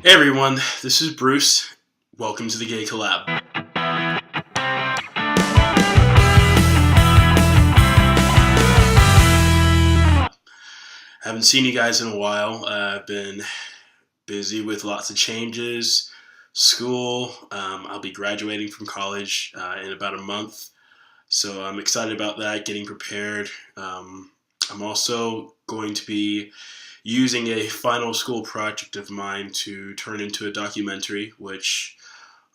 Hey everyone, this is Bruce. Welcome to the Gay Collab. Haven't seen you guys in a while. I've been busy with lots of changes, school. I'll be graduating from college in about a month, so I'm excited about that, getting prepared. I'm also going to be using a final school project of mine to turn into a documentary, which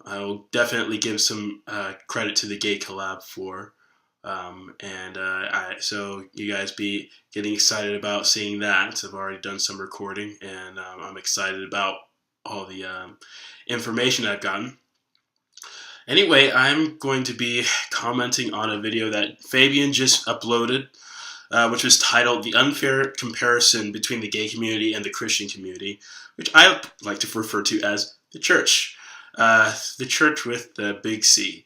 I'll definitely give some credit to the Gay Collab for. So you guys be getting excited about seeing that. I've already done some recording, and I'm excited about all the information I've gotten. Anyway, I'm going to be commenting on a video that Fabian just uploaded, which was titled "The Unfair Comparison Between the Gay Community and the Christian Community," which I like to refer to as the church. The church with the big C.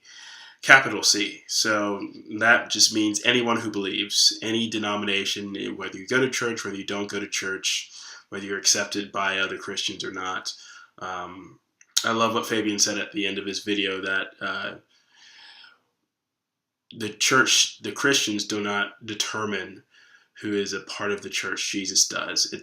Capital C. So that just means anyone who believes, any denomination, whether you go to church, whether you don't go to church, whether you're accepted by other Christians or not. I love what Fabian said at the end of his video, that the church, the Christians do not determine who is a part of the church. Jesus does.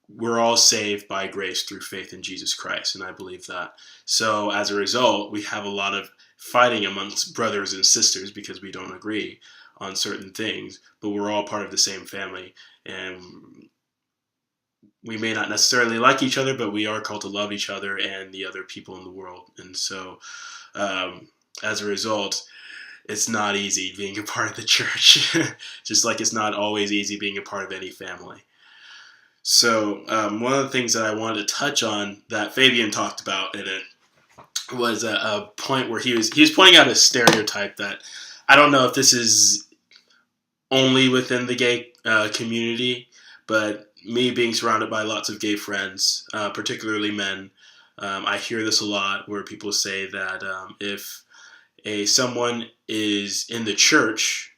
We're all saved by grace through faith in Jesus Christ, and I believe that. So as a result, we have a lot of fighting amongst brothers and sisters because we don't agree on certain things, but we're all part of the same family, and we may not necessarily like each other, but we are called to love each other and the other people in the world. And so as a result, it's not easy being a part of the church, just like it's not always easy being a part of any family. So one of the things that I wanted to touch on that Fabian talked about in it was a point where he was pointing out a stereotype that I don't know if this is only within the gay community, but me being surrounded by lots of gay friends, particularly men, I hear this a lot where people say that if someone is in the church,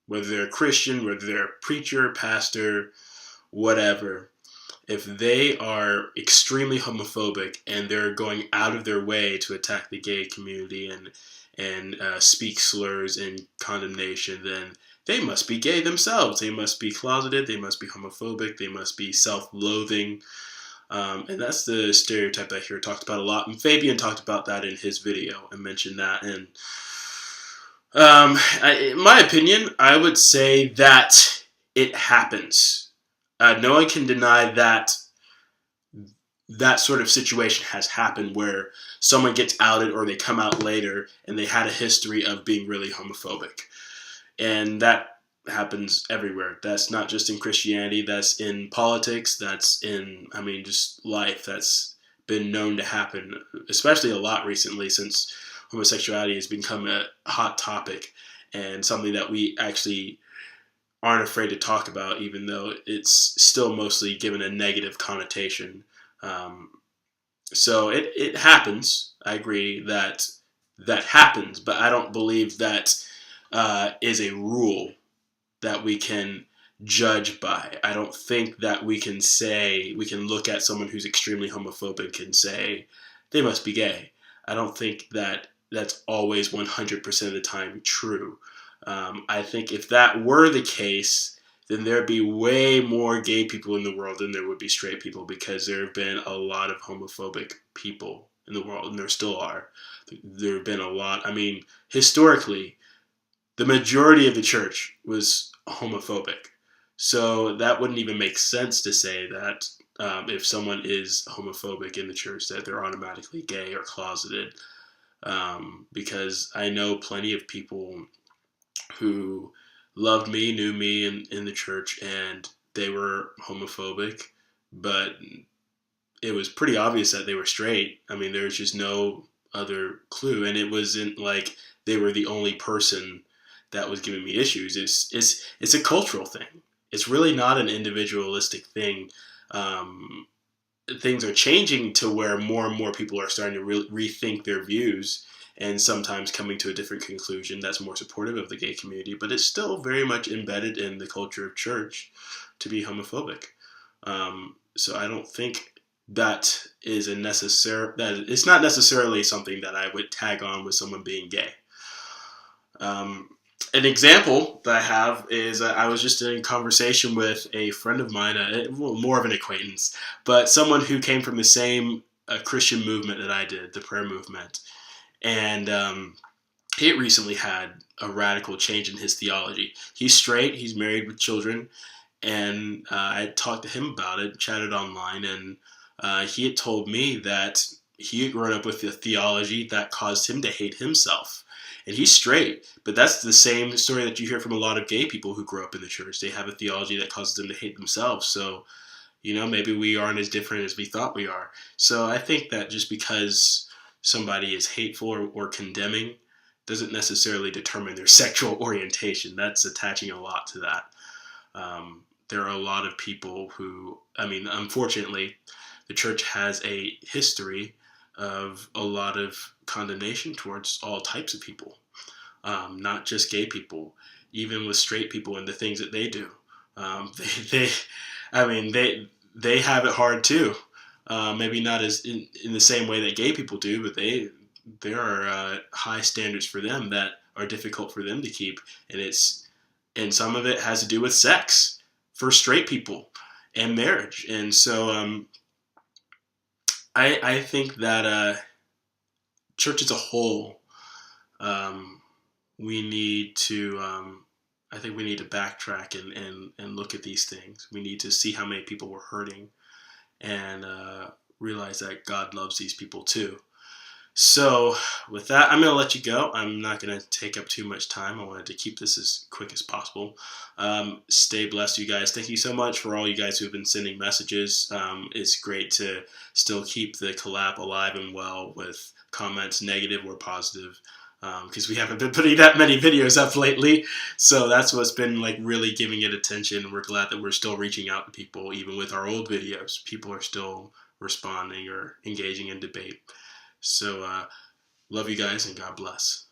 whether they're a Christian, whether they're a preacher, pastor, whatever, if they are extremely homophobic and they're going out of their way to attack the gay community and speak slurs and condemnation, then they must be gay themselves. They must be closeted. They must be homophobic. They must be self-loathing. And that's the stereotype that I hear talked about a lot. And Fabian talked about that in his video and mentioned that. And in my opinion, I would say that it happens. No one can deny that that sort of situation has happened where someone gets outed or they come out later and they had a history of being really homophobic. And that happens everywhere. That's not just in Christianity. That's in politics. That's in, just life. That's been known to happen, especially a lot recently since homosexuality has become a hot topic and something that we actually aren't afraid to talk about, even though it's still mostly given a negative connotation. So it happens. I agree that happens, but I don't believe that is a rule that we can judge by. I don't think that we can look at someone who's extremely homophobic and say they must be gay. I don't think that that's always 100% of the time true. I think if that were the case, then there'd be way more gay people in the world than there would be straight people, because there have been a lot of homophobic people in the world, and there still are. There have been a lot. Historically, the majority of the church was homophobic. So that wouldn't even make sense to say that if someone is homophobic in the church, that they're automatically gay or closeted. Because I know plenty of people who loved me, knew me in the church, and they were homophobic, but it was pretty obvious that they were straight. There's just no other clue, and it wasn't like they were the only person that was giving me issues. It's a cultural thing. It's really not an individualistic thing. Things are changing to where more and more people are starting to rethink their views and sometimes coming to a different conclusion that's more supportive of the gay community, but it's still very much embedded in the culture of church to be homophobic. So I don't think that is a necessary, that it's not necessarily something that I would tag on with someone being gay. An example that I have is I was just in conversation with a friend of mine, well, more of an acquaintance, but someone who came from the same Christian movement that I did, the prayer movement. And he recently had a radical change in his theology. He's straight, he's married with children, and I had talked to him about it, chatted online, and he had told me that he had grown up with a theology that caused him to hate himself. And he's straight, but that's the same story that you hear from a lot of gay people who grow up in the church. They have a theology that causes them to hate themselves. So, maybe we aren't as different as we thought we are. So I think that just because somebody is hateful or condemning doesn't necessarily determine their sexual orientation. That's attaching a lot to that. There are a lot of people who, unfortunately, the church has a history of a lot of condemnation towards all types of people, not just gay people, even with straight people and the things that they do. They they have it hard too. Maybe not as in the same way that gay people do, but there are high standards for them that are difficult for them to keep, and some of it has to do with sex for straight people and marriage. And so I think that church as a whole, we need to I think we need to backtrack and look at these things. We need to see how many people were hurting and realize that God loves these people too. So with that, I'm going to let you go. I'm not going to take up too much time. I wanted to keep this as quick as possible. Stay blessed, you guys. Thank you so much for all you guys who have been sending messages. It's great to still keep the collab alive and well with comments, negative or positive, because we haven't been putting that many videos up lately. So that's what's been really giving it attention. We're glad that we're still reaching out to people. Even with our old videos, people are still responding or engaging in debate. So love you guys and God bless.